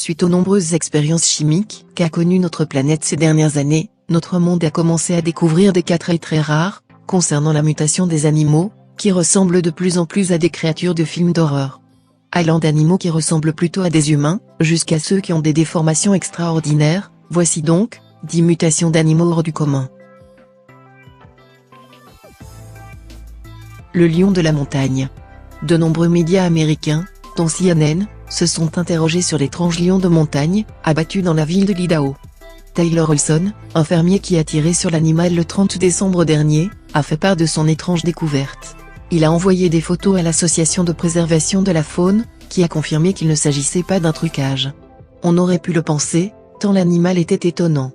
Suite aux nombreuses expériences chimiques qu'a connues notre planète ces dernières années, notre monde a commencé à découvrir des cas très rares, concernant la mutation des animaux, qui ressemblent de plus en plus à des créatures de films d'horreur. Allant d'animaux qui ressemblent plutôt à des humains, jusqu'à ceux qui ont des déformations extraordinaires, voici donc 10 mutations d'animaux hors du commun. Le lion de la montagne. De nombreux médias américains, dont CNN, se sont interrogés sur l'étrange lion de montagne, abattu dans la ville de l'Idaho. Tyler Olson, un fermier qui a tiré sur l'animal le 30 décembre dernier, a fait part de son étrange découverte. Il a envoyé des photos à l'association de préservation de la faune, qui a confirmé qu'il ne s'agissait pas d'un trucage. On aurait pu le penser, tant l'animal était étonnant.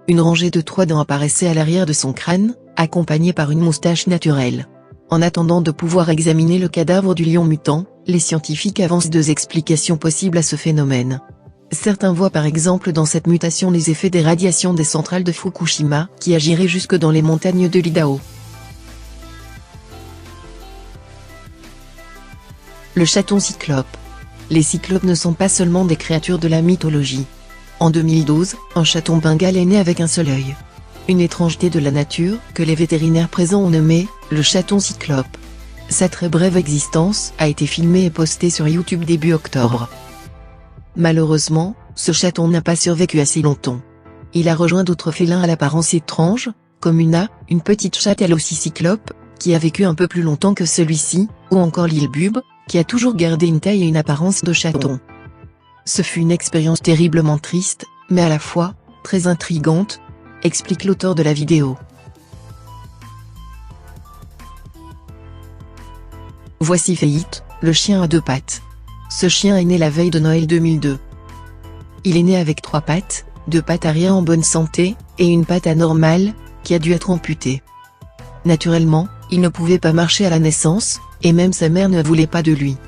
Une rangée de 3 dents apparaissait à l'arrière de son crâne, accompagnée par une moustache naturelle. En attendant de pouvoir examiner le cadavre du lion mutant, les scientifiques avancent 2 explications possibles à ce phénomène. Certains voient par exemple dans cette mutation les effets des radiations des centrales de Fukushima, qui agiraient jusque dans les montagnes de l'Idaho. Le chaton cyclope. Les cyclopes ne sont pas seulement des créatures de la mythologie. En 2012, un chaton bengale est né avec un seul œil. Une étrangeté de la nature, que les vétérinaires présents ont nommé le chaton cyclope. Sa très brève existence a été filmée et postée sur YouTube début octobre. Malheureusement, ce chaton n'a pas survécu assez longtemps. Il a rejoint d'autres félins à l'apparence étrange, comme une petite chatte elle aussi cyclope, qui a vécu un peu plus longtemps que celui-ci, ou encore Lil Bub, qui a toujours gardé une taille et une apparence de chaton. Ce fut une expérience terriblement triste, mais à la fois, très intrigante, explique l'auteur de la vidéo. Voici Feit, le chien à 2 pattes. Ce chien est né la veille de Noël 2002. Il est né avec 3 pattes, 2 pattes arrière en bonne santé, et une patte anormale, qui a dû être amputée. Naturellement, il ne pouvait pas marcher à la naissance, et même sa mère ne voulait pas de lui.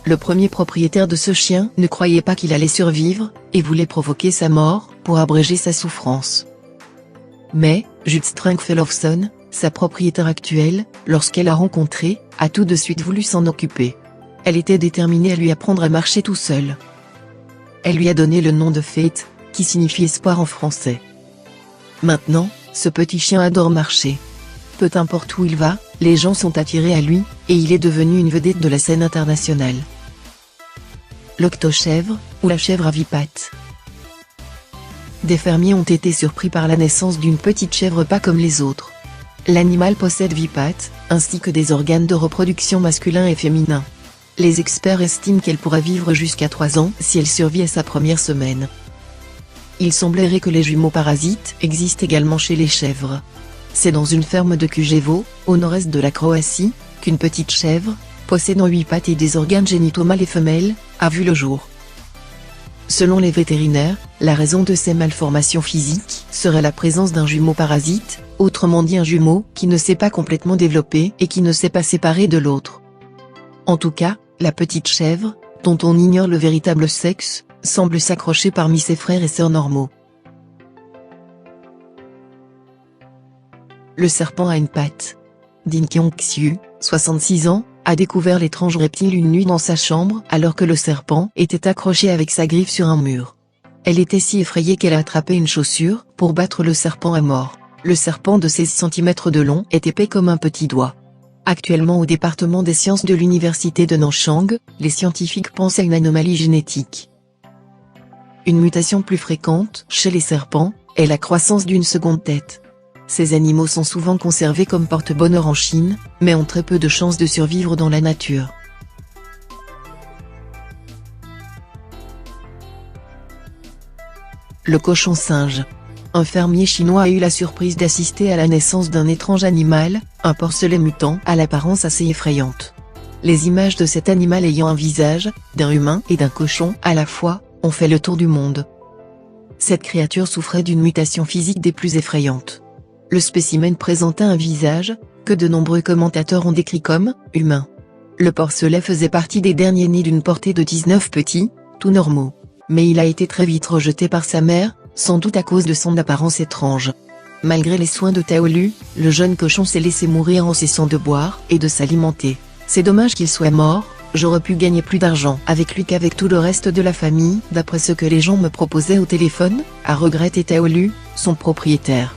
Le premier propriétaire de ce chien ne croyait pas qu'il allait survivre, et voulait provoquer sa mort, pour abréger sa souffrance. Mais, Judith Stringfellow-Olson, sa propriétaire actuelle, lorsqu'elle l'a rencontré, a tout de suite voulu s'en occuper. Elle était déterminée à lui apprendre à marcher tout seul. Elle lui a donné le nom de Feit, qui signifie espoir en français. Maintenant, ce petit chien adore marcher. Peu importe où il va, les gens sont attirés à lui, et il est devenu une vedette de la scène internationale. L'octochèvre, ou la chèvre à 8 pattes. Des fermiers ont été surpris par la naissance d'une petite chèvre pas comme les autres. L'animal possède 8 pattes, ainsi que des organes de reproduction masculins et féminins. Les experts estiment qu'elle pourra vivre jusqu'à 3 ans si elle survit à sa première semaine. Il semblerait que les jumeaux parasites existent également chez les chèvres. C'est dans une ferme de Kujevo, au nord-est de la Croatie, qu'une petite chèvre, possédant 8 pattes et des organes génitaux mâles et femelles, a vu le jour. Selon les vétérinaires, la raison de ces malformations physiques serait la présence d'un jumeau parasite, autrement dit un jumeau qui ne s'est pas complètement développé et qui ne s'est pas séparé de l'autre. En tout cas, la petite chèvre, dont on ignore le véritable sexe, semble s'accrocher parmi ses frères et sœurs normaux. Le serpent à une patte. Din Kyong-Xiu, 66 ans, a découvert l'étrange reptile une nuit dans sa chambre alors que le serpent était accroché avec sa griffe sur un mur. Elle était si effrayée qu'elle a attrapé une chaussure pour battre le serpent à mort. Le serpent de 16 cm de long est épais comme un petit doigt. Actuellement au département des sciences de l'université de Nanchang, les scientifiques pensent à une anomalie génétique. Une mutation plus fréquente chez les serpents est la croissance d'une seconde tête. Ces animaux sont souvent conservés comme porte-bonheur en Chine, mais ont très peu de chances de survivre dans la nature. Le cochon singe. Un fermier chinois a eu la surprise d'assister à la naissance d'un étrange animal, un porcelet mutant à l'apparence assez effrayante. Les images de cet animal ayant un visage, d'un humain et d'un cochon à la fois, ont fait le tour du monde. Cette créature souffrait d'une mutation physique des plus effrayantes. Le spécimen présentait un visage, que de nombreux commentateurs ont décrit comme « humain ». Le porcelet faisait partie des derniers nés d'une portée de 19 petits, tout normaux. Mais il a été très vite rejeté par sa mère, sans doute à cause de son apparence étrange. Malgré les soins de Taolu, le jeune cochon s'est laissé mourir en cessant de boire et de s'alimenter. C'est dommage qu'il soit mort, J'aurais pu gagner plus d'argent avec lui qu'avec tout le reste de la famille, d'après ce que les gens me proposaient au téléphone, a regretté Taolu, son propriétaire.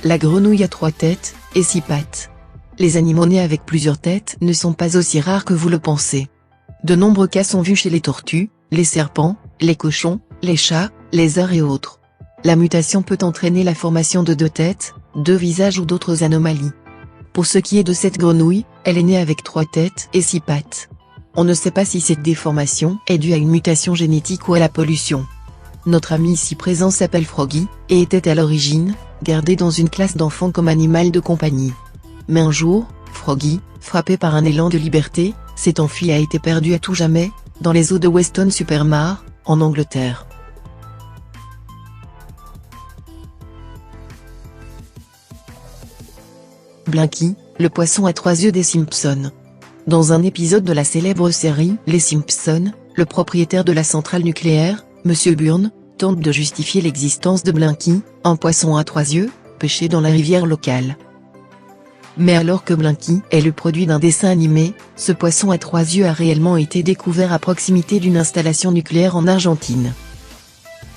La grenouille a 3 têtes, et 6 pattes. Les animaux nés avec plusieurs têtes ne sont pas aussi rares que vous le pensez. De nombreux cas sont vus chez les tortues, les serpents, les cochons, les chats, les ours et autres. La mutation peut entraîner la formation de 2 têtes, 2 visages ou d'autres anomalies. Pour ce qui est de cette grenouille, elle est née avec 3 têtes et 6 pattes. On ne sait pas si cette déformation est due à une mutation génétique ou à la pollution. Notre ami ici présent s'appelle Froggy, et était à l'origine gardé dans une classe d'enfants comme animal de compagnie. Mais un jour, Froggy, frappé par un élan de liberté, s'est enfui et a été perdu à tout jamais, dans les eaux de Weston-super-Mare, en Angleterre. Blinky, le poisson à 3 yeux des Simpsons. Dans un épisode de la célèbre série Les Simpsons, le propriétaire de la centrale nucléaire, Monsieur Burns, tente de justifier l'existence de Blinky, un poisson à 3 yeux, pêché dans la rivière locale. Mais alors que Blinky est le produit d'un dessin animé, ce poisson à 3 yeux a réellement été découvert à proximité d'une installation nucléaire en Argentine.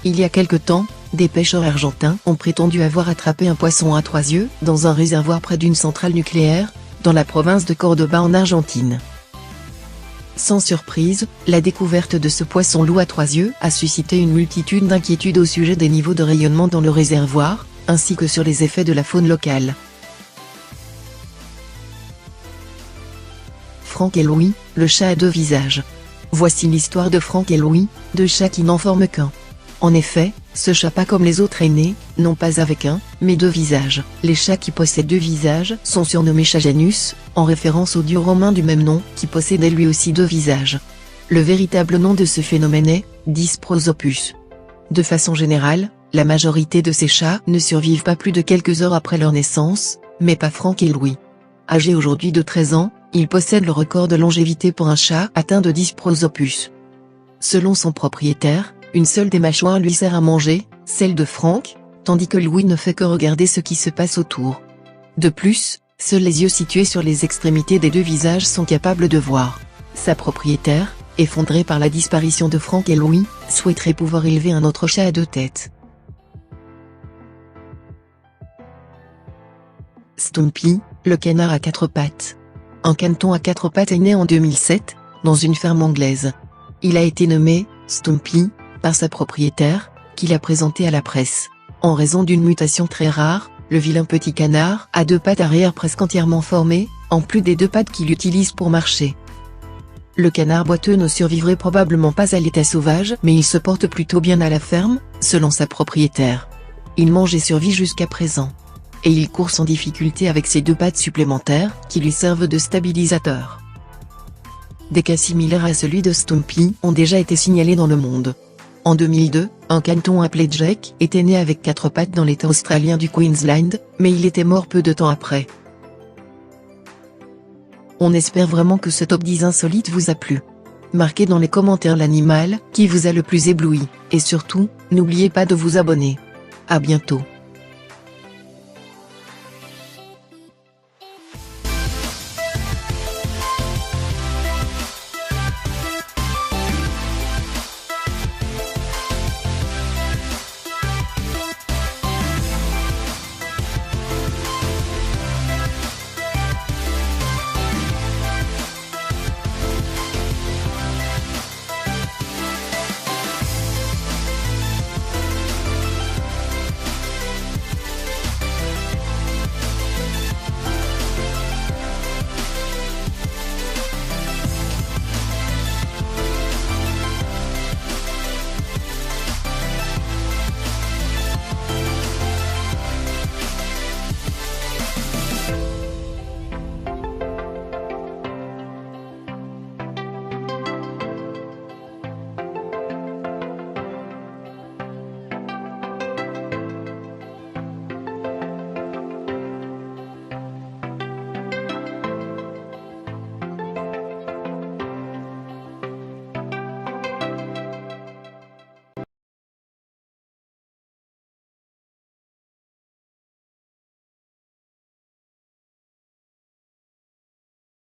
Il y a quelque temps, des pêcheurs argentins ont prétendu avoir attrapé un poisson à 3 yeux dans un réservoir près d'une centrale nucléaire, dans la province de Córdoba en Argentine. Sans surprise, la découverte de ce poisson-loup à 3 yeux a suscité une multitude d'inquiétudes au sujet des niveaux de rayonnement dans le réservoir, ainsi que sur les effets de la faune locale. Frank et Louie, le chat à 2 visages. Voici l'histoire de Frank et Louie, 2 chats qui n'en forment qu'un. En effet, ce chat pas comme les autres est né, non pas avec un, mais 2 visages. Les chats qui possèdent 2 visages sont surnommés chats Janus, en référence au dieu romain du même nom, qui possédait lui aussi 2 visages. Le véritable nom de ce phénomène est Dysprosopus. De façon générale, la majorité de ces chats ne survivent pas plus de quelques heures après leur naissance, mais pas Frank et Louie. Âgé aujourd'hui de 13 ans, il possède le record de longévité pour un chat atteint de Dysprosopus. Selon son propriétaire, une seule des mâchoires lui sert à manger, celle de Frank, tandis que Louie ne fait que regarder ce qui se passe autour. De plus, seuls les yeux situés sur les extrémités des 2 visages sont capables de voir. Sa propriétaire, effondrée par la disparition de Frank et Louie, souhaiterait pouvoir élever un autre chat à 2 têtes. Stumpy, le canard à 4 pattes. Un caneton à 4 pattes est né en 2007, dans une ferme anglaise. Il a été nommé Stumpy par sa propriétaire, qui l'a présenté à la presse. En raison d'une mutation très rare, le vilain petit canard a 2 pattes arrière presque entièrement formées, en plus des 2 pattes qu'il utilise pour marcher. Le canard boiteux ne survivrait probablement pas à l'état sauvage, mais il se porte plutôt bien à la ferme, selon sa propriétaire. Il mange et survit jusqu'à présent. Et il court sans difficulté avec ses 2 pattes supplémentaires, qui lui servent de stabilisateur. Des cas similaires à celui de Stumpy ont déjà été signalés dans le monde. En 2002, un caneton appelé Jack était né avec 4 pattes dans l'état australien du Queensland, mais il était mort peu de temps après. On espère vraiment que ce top 10 insolite vous a plu. Marquez dans les commentaires l'animal qui vous a le plus ébloui, et surtout, n'oubliez pas de vous abonner. À bientôt.